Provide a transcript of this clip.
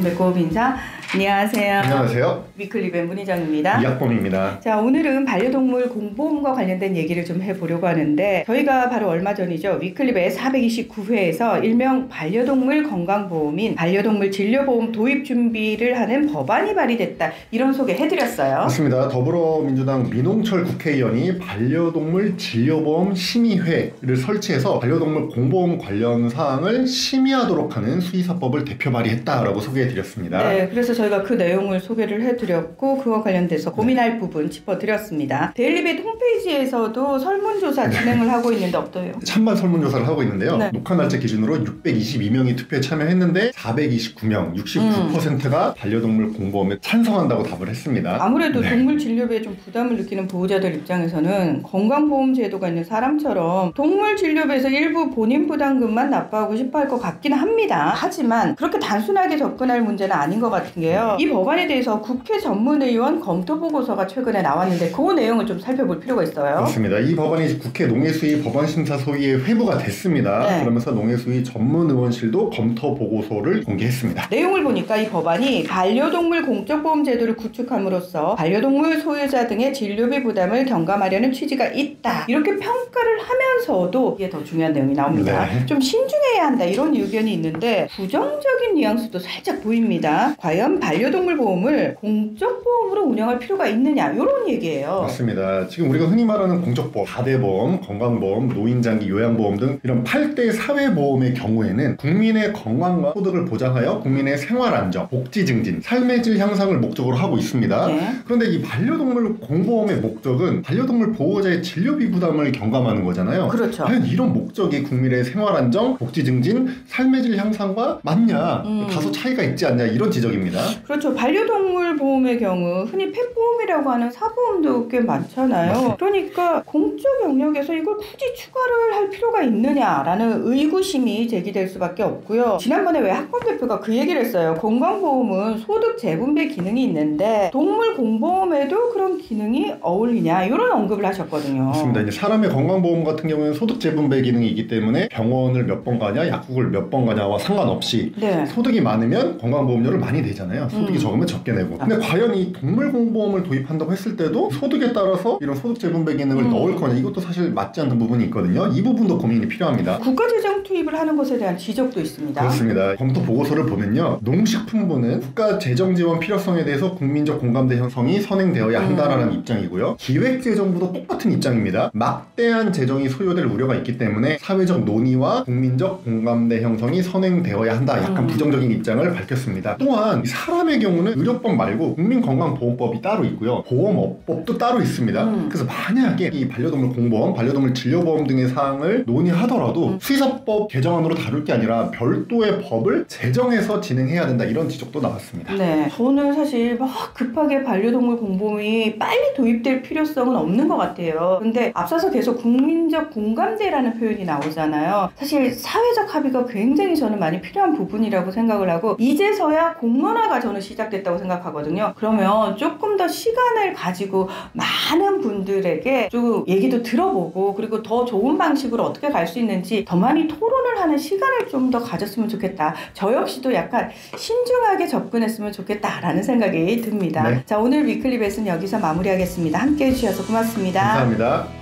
배꼽 인사. 안녕하세요. 안녕하세요. 위클립의 문희정입니다. 이학범입니다. 자, 오늘은 반려동물 공보험과 관련된 얘기를 좀 해보려고 하는데, 저희가 바로 얼마 전이죠, 위클립의 429회에서 일명 반려동물 건강보험인 반려동물 진료보험 도입 준비를 하는 법안이 발의됐다, 이런 소개해드렸어요. 맞습니다. 더불어민주당 민홍철 국회의원이 반려동물 진료보험 심의회를 설치해서 반려동물 공보험 관련 사항을 심의하도록 하는 수의사법을 대표 발의했다라고 소개해드렸습니다. 네, 그래서 저희가 그 내용을 소개를 해드렸고, 그와 관련돼서 고민할 부분 짚어드렸습니다. 데일리빗 홈페이지에서도 설문조사 진행을 하고 있는데 어떠해요? 찬반 설문조사를 하고 있는데요. 네. 녹화 날짜 기준으로 622명이 투표에 참여했는데 429명, 69%가 반려동물 공보험에 찬성한다고 답을 했습니다. 아무래도 네. 동물 진료비에 좀 부담을 느끼는 보호자들 입장에서는 건강보험 제도가 있는 사람처럼 동물 진료비에서 일부 본인 부담금만 납부하고 싶어 할 것 같긴 합니다. 하지만 그렇게 단순하게 접근할 문제는 아닌 것 같은 게요. 이 법안에 대해서 국회 전문의원 검토 보고서가 최근에 나왔는데 그 내용을 좀 살펴볼 필요가 있어요. 맞습니다. 이 법안이 국회 농해수위 법안심사소위에 회부가 됐습니다. 네. 그러면서 농해수위 전문의원실도 검토 보고서를 공개했습니다. 내용을 보니까 이 법안이 반려동물 공적보험 제도를 구축함으로써 반려동물 소유자 등의 진료비 부담을 경감하려는 취지가 있다, 이렇게 평가를 하면서도 이게 더 중요한 내용이 나옵니다. 네. 좀 신중해야 한다, 이런 의견이 있는데 부정적인 뉘앙스도 살짝 보입니다. 과연 반려동물 보험을 공적보험으로 운영할 필요가 있느냐, 이런 얘기예요. 맞습니다. 지금 우리가 흔히 말하는 공적보험, 가대보험, 건강보험, 노인장기 요양보험 등 이런 8대 사회보험의 경우에는 국민의 건강과 소득을 보장하여 국민의 생활안정, 복지 증진, 삶의 질 향상을 목적으로 하고 있습니다. 네. 그런데 이 반려동물 공보험의 목적은 반려동물 보호자의 진료비 부담을 경감하는 거잖아요. 그렇죠. 과연 이런 목적이 국민의 생활안정, 복지 증진, 삶의 질 향상과 맞냐? 다소 차이가 있지 않냐, 이런 지적입니다. 그렇죠. 반려동물 보험의 경우 흔히 펫보험이라고 하는 사보험도 꽤 많잖아요. 맞습니다. 그러니까 공적 영역에서 이걸 굳이 추가를 할 필요가 있느냐라는 의구심이 제기될 수밖에 없고요. 지난번에 왜 학범 대표가 그 얘기를 했어요. 건강보험은 소득 재분배 기능이 있는데 동물 공보험에도 그런 기능이 어울리냐, 이런 언급을 하셨거든요. 맞습니다. 이제 사람의 건강보험 같은 경우에는 소득 재분배 기능이 있기 때문에 병원을 몇 번 가냐, 약국을 몇 번 가냐와 상관없이 네. 소득이 많으면 건강보험료를 많이 내잖아요. 소득이 적으면 적게 내고. 근데 과연 이 동물 공보험을 도입한다고 했을 때도 소득에 따라서 이런 소득 재분배 기능을 넣을 거냐, 이것도 사실 맞지 않는 부분이 있거든요. 이 부분도 고민이 필요합니다. 국가재정 투입을 하는 것에 대한 지적도 있습니다. 그렇습니다. 검토 보고서를 보면요, 농식품부는 국가 재정 지원 필요성에 대해서 국민적 공감대 형성이 선행되어야 한다라는 입장이고요. 기획재정부도 똑같은 입장입니다. 막대한 재정이 소요될 우려가 있기 때문에 사회적 논의와 국민적 공감대 형성이 선행되어야 한다, 약간 부정적인 입장을 밝혔습니다. 또한 사람의 경우는 의료법 말고 국민건강보험법이 따로 있고요, 보험업법도 따로 있습니다. 그래서 만약에 이 반려동물 공보험, 반려동물 진료보험 등의 사항을 논의하더라도 수의사법 개정안으로 다룰 게 아니라 별도의 법을 제정해서 진행해야 된다, 이런 지적도 나왔습니다. 네, 저는 사실 막 급하게 반려동물 공보험이 빨리 도입될 필요성은 없는 것 같아요. 근데 앞서서 계속 국민적 공감대라는 표현이 나오잖아요. 사실 사회적 합의가 굉장히 저는 많이 필요한 부분이라고 생각을 하고, 이제서야 공론화가 저는 시작됐다고 생각하거든요. 그러면 조금 더 시간을 가지고 많은 분들에게 좀 얘기도 들어보고, 그리고 더 좋은 방식으로 어떻게 갈 수 있는지 더 많이 토론을 하는 시간을 좀 더 가졌으면 좋겠다. 저 역시도 약간 신중하게 접근했으면 좋겠다라는 생각이 듭니다. 네. 자, 오늘 위클립에서는 여기서 마무리하겠습니다. 함께 해주셔서 고맙습니다. 감사합니다.